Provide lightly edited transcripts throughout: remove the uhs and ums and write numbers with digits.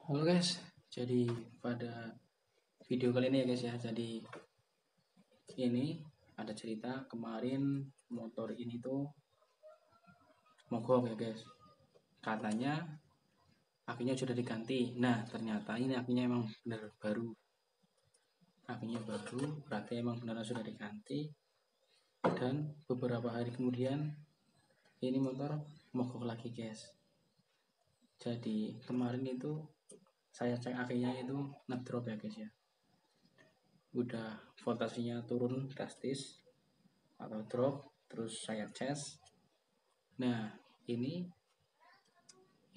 Halo guys, jadi pada video kali ini ya guys ya, jadi ini ada cerita kemarin motor ini tuh mogok ya guys. Katanya akinya sudah diganti. Nah ternyata ini akinya emang benar baru. Akinya baru, berarti emang benar sudah diganti. Dan beberapa hari kemudian ini motor mogok lagi guys. Jadi kemarin itu saya cek akinya itu ngedrop ya guys ya. Udah voltasenya turun drastis atau drop, terus saya cas. Nah ini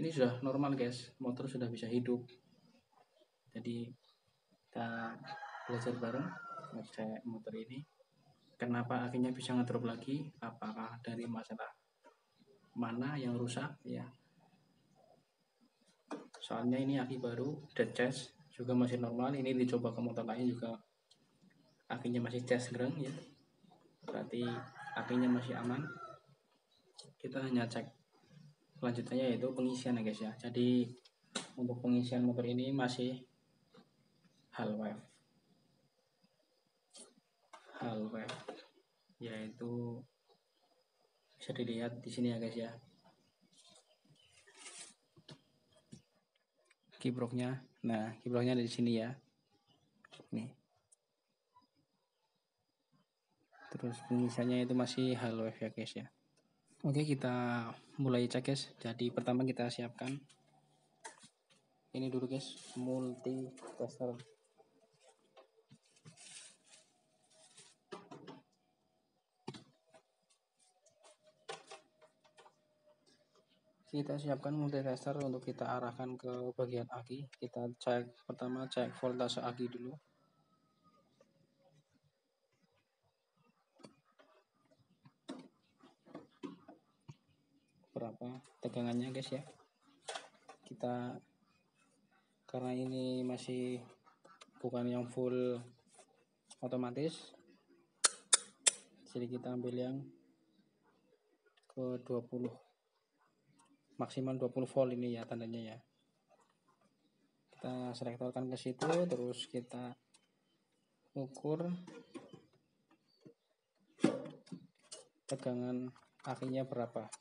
sudah normal guys, motor sudah bisa hidup. Jadi kita belajar bareng ngecek motor ini kenapa akhirnya bisa ngedrop lagi, apakah dari masalah mana yang rusak ya. Soalnya ini aki baru dan cas juga masih normal. Ini dicoba ke motor lain juga akinya masih cas gereng ya, berarti akinya masih aman. Kita hanya cek selanjutnya yaitu pengisian ya guys ya. Jadi untuk pengisian motor ini masih hal wave, yaitu bisa dilihat di sini ya guys ya, kiproknya. Nah kiproknya ada di sini ya, nih. Terus pengisiannya itu masih hal wave ya guys ya. Oke, kita mulai cek guys. Jadi pertama kita siapkan ini dulu guys, multi tester. Kita siapkan multitester untuk kita arahkan ke bagian aki. Kita cek pertama, cek voltase aki dulu. Berapa tegangannya guys ya. Kita karena ini masih bukan yang full otomatis, jadi kita ambil yang ke 20, maksimal 20 volt ini ya tandanya ya. Kita selektorkan ke situ, terus kita ukur tegangan akinya berapa.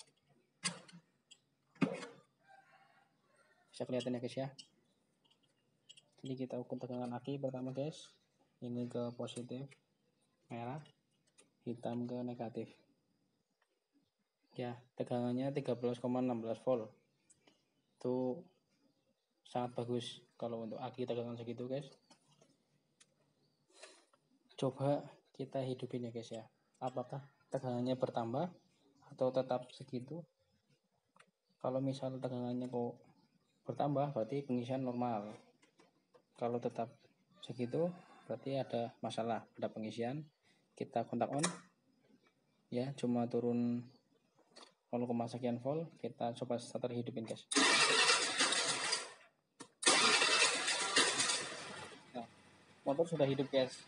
Bisa kelihatan ya guys ya. Jadi kita ukur tegangan aki pertama guys, ini ke positif merah, hitam ke negatif ya. Tegangannya 13,16 volt, itu sangat bagus kalau untuk aki tegangan segitu guys. Coba kita hidupin ya guys ya, apakah tegangannya bertambah atau tetap segitu. Kalau misal tegangannya kok bertambah berarti pengisian normal, kalau tetap segitu berarti ada masalah pada pengisian. Kita kontak on ya, cuma turun 0, sekian volt. Kita coba starter hidupin guys. Nah, motor sudah hidup guys.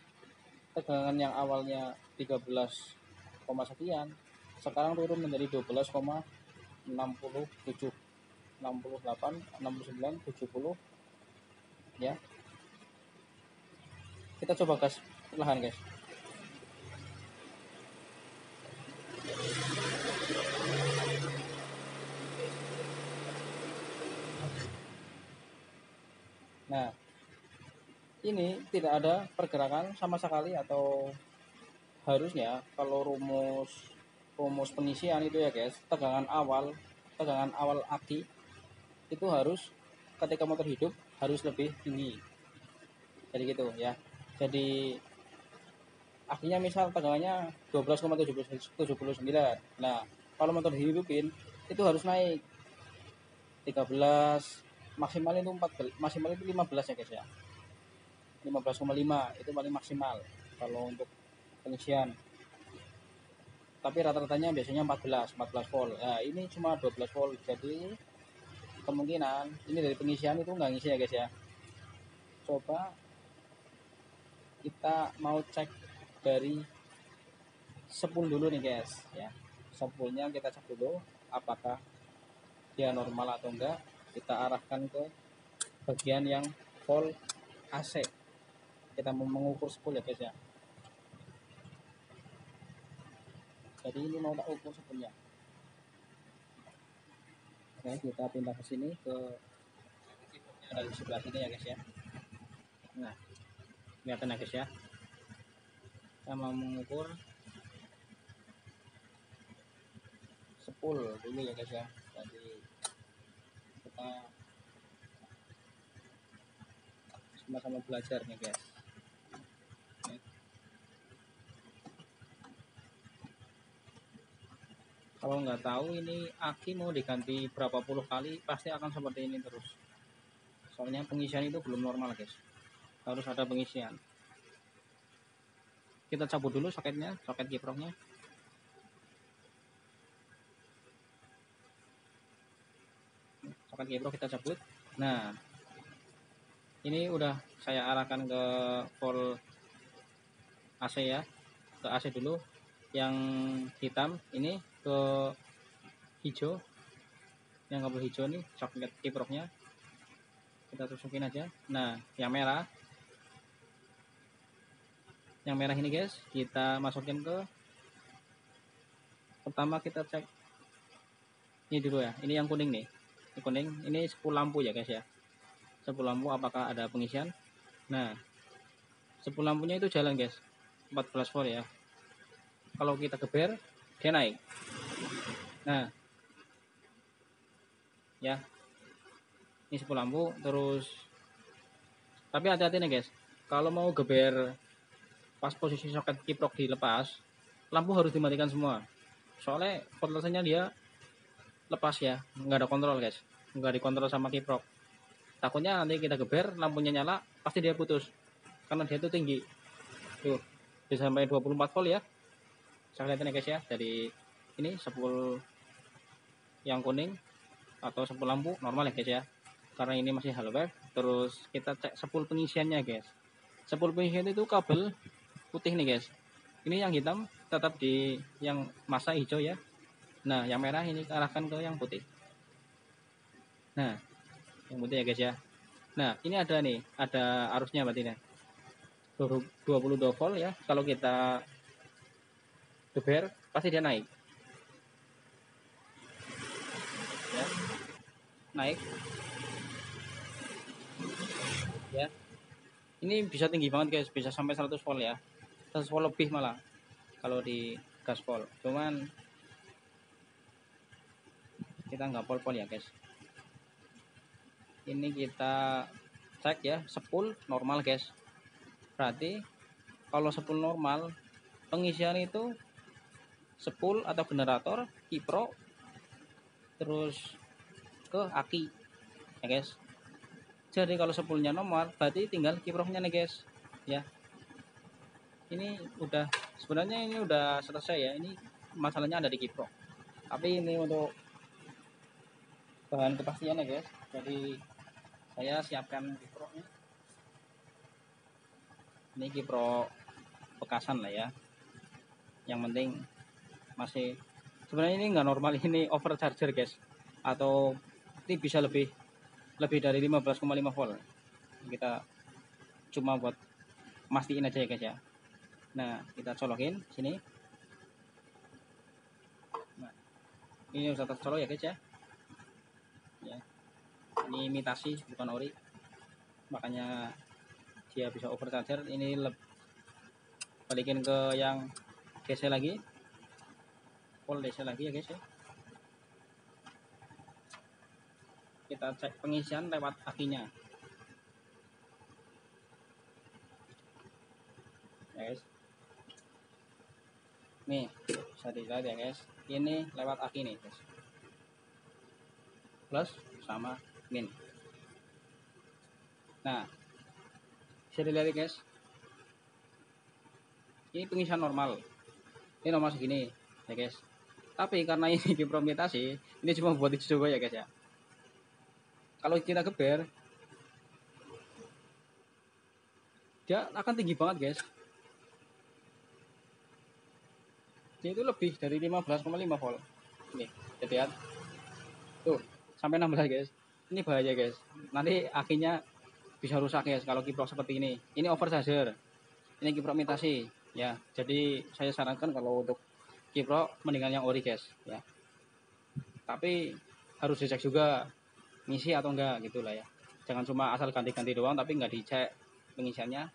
Tegangan yang awalnya 13, sekian sekarang turun menjadi 12,67, 68, 69, 70 ya. Kita coba gas perlahan guys. Nah ini tidak ada pergerakan sama sekali, atau harusnya kalau rumus pengisian itu ya guys, tegangan awal aki itu harus ketika motor hidup harus lebih tinggi. Jadi gitu ya. Jadi akinya misal tegangannya 12,79. Nah kalau motor dihidupin itu harus naik 13, maksimal itu 14, maksimal itu 15 ya guys ya. 15,5 itu paling maksimal kalau untuk pengisian. Tapi rata-ratanya biasanya 14 volt. Nah ini cuma 12 volt, jadi kemungkinan ini dari pengisian itu nggak ngisi ya guys ya. Coba kita mau cek dari spool dulu nih guys ya. Spoolnya kita cek dulu apakah dia normal atau enggak. Kita arahkan ke bagian yang volt AC. Kita mau mengukur spool ya guys ya. Jadi ini mau tak ukur spoolnya. Oke, kita pindah ke sini, ke ada di sebelah sini ya guys ya. Nah, kelihatan ya guys ya. Kita mau mengukur spool dulu ya guys ya. Jadi kita sama-sama belajar nih guys. Kalau nggak tahu ini aki mau diganti berapa puluh kali, pasti akan seperti ini terus. Soalnya pengisian itu belum normal guys, harus ada pengisian. Kita cabut dulu soketnya, soket kiproknya. Soket kiprok kita cabut. Nah, ini udah saya arahkan ke volt AC ya, ke AC dulu. Yang hitam ini ke hijau, yang kabel hijau nih soket kiproknya kita tusukin aja. Nah, yang merah ini guys, kita masukin ke, pertama kita cek ini dulu ya. Ini yang kuning nih, ini kuning, ini spool lampu ya guys ya. Spool lampu apakah ada pengisian. Nah, spool lampunya itu jalan guys, 14 volt ya. Kalau kita geber dia naik. Nah ya, ini spool lampu. Terus tapi hati-hati nih guys, kalau mau geber pas posisi soket kiprok dilepas, lampu harus dimatikan semua. Soalnya voltasenya dia lepas ya, nggak ada kontrol guys, nggak dikontrol sama kiprok. Takutnya nanti kita geber, lampunya nyala, pasti dia putus karena dia itu tinggi. Tuh, bisa sampai 24 volt ya. Saya lihat nih guys ya, dari ini spool yang kuning atau spool lampu normal ya guys ya, karena ini masih halo wave. Terus kita cek spool pengisiannya guys. Spool pengisian itu kabel putih nih guys, ini yang hitam tetap di yang masa hijau ya. Nah, yang merah ini arahkan ke yang putih. Nah, yang putih ya guys ya. Nah, ini ada nih, ada arusnya berarti nih 22 volt ya. Kalau kita geber pasti dia naik ya, naik ya. Ini bisa tinggi banget guys, bisa sampai 100 volt ya, 100 volt lebih malah kalau di gaspol. Cuman kita nggak pol-pol ya guys. Ini kita cek ya, spool normal guys. Berarti kalau spool normal, pengisian itu spool atau generator, kiprok, terus ke aki ya guys. Jadi kalau spoolnya normal, berarti tinggal kiproknya nih guys ya. Ini udah, sebenarnya ini udah selesai ya. Ini masalahnya ada di kiprok, tapi ini untuk bahan kepastian ya guys. Jadi saya siapkan kiproknya. Ini kiprok bekasan lah ya, yang penting masih, sebenarnya ini nggak normal, ini overcharger guys, atau ini bisa lebih dari 15,5 volt. Kita cuma buat mastiin aja ya guys ya. Nah, kita colokin sini. Nah, ini udah tercolok ya guys ya. Ya, ini imitasi bukan ori, makanya dia bisa overcharger. Ini balikin ke yang DC lagi, volt DC lagi ya guys ya. Kita cek pengisian lewat akinya ya guys. Nih bisa dilihat ya guys, ini lewat aki nih guys, plus sama min. Nah, bisa dilihat ya guys, ini pengisian normal, ini normal segini ya guys. Tapi karena ini dipromitasi, ini cuma buat dicoba ya guys ya. Kalau kita geber, dia akan tinggi banget guys. Dia itu lebih dari 15,5 volt. Nih, lihat tuh sampai 16 guys. ini bahaya guys, nanti akinya bisa rusak guys kalau kiprok seperti ini oversizer, ini kiprok imitasi ya. Jadi saya sarankan kalau untuk kiprok mendingan yang ori guys ya, tapi harus dicek juga ngisi atau enggak gitulah ya, jangan cuma asal ganti-ganti doang tapi nggak dicek pengisiannya,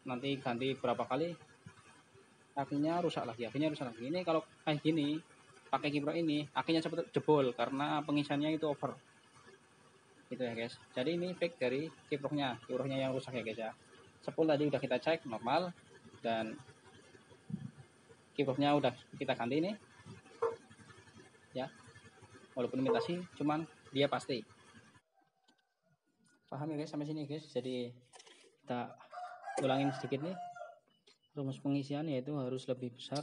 nanti ganti berapa kali akinya rusak lagi. Ini kalau kayak gini pakai kiprok ini akinya cepet jebol karena pengisiannya itu over gitu ya guys. Jadi ini fake dari kiproknya yang rusak ya guys ya. Spool tadi udah kita cek normal dan kiproknya udah kita ganti ini ya, walaupun imitasi cuman dia pasti. Paham ya guys sampai sini guys. Jadi kita ulangin sedikit nih, rumus pengisian yaitu harus lebih besar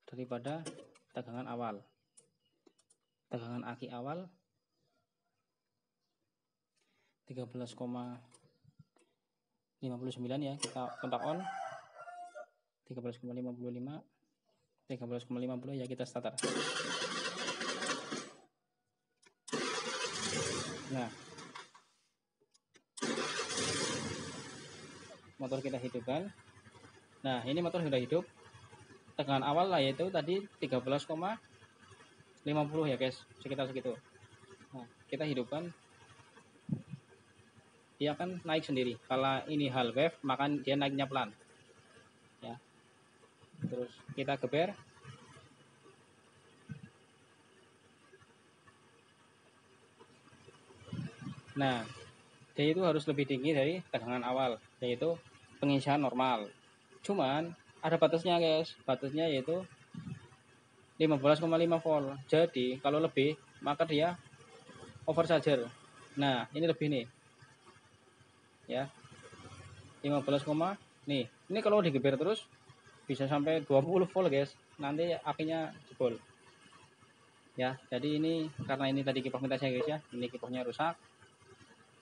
daripada tegangan awal. Tegangan aki awal 13,59 ya, kita kontak on 13,55 13,50 ya, kita starter. Nah, motor kita hidupkan. Nah, ini motor sudah hidup. Tegangan awal lah yaitu tadi 13,50 ya guys, sekitar segitu. Nah, kita hidupkan, dia akan naik sendiri. Kalau ini hal wave maka dia naiknya pelan ya. Terus kita geber. Nah, dia itu harus lebih tinggi dari tegangan awal, yaitu pengisian normal. Cuman ada batasnya guys, batasnya yaitu 15,5 volt. Jadi kalau lebih maka dia oversizer. Nah, ini lebih nih ya, 15, nih ini kalau digeber terus bisa sampai 20 volt guys, nanti apinya jebol ya. Jadi ini karena ini tadi kiprok mintasnya guys ya, ini kiproknya rusak,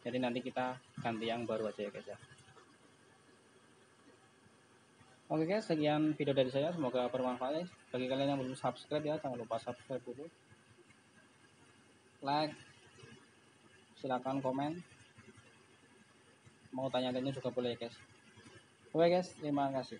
jadi nanti kita ganti yang baru aja ya guys ya. Oke guys, sekian video dari saya, semoga bermanfaat. Bagi kalian yang belum subscribe ya, jangan lupa subscribe dulu, like, silakan komen, mau tanya-tanya juga boleh ya guys. Oke guys, terima kasih.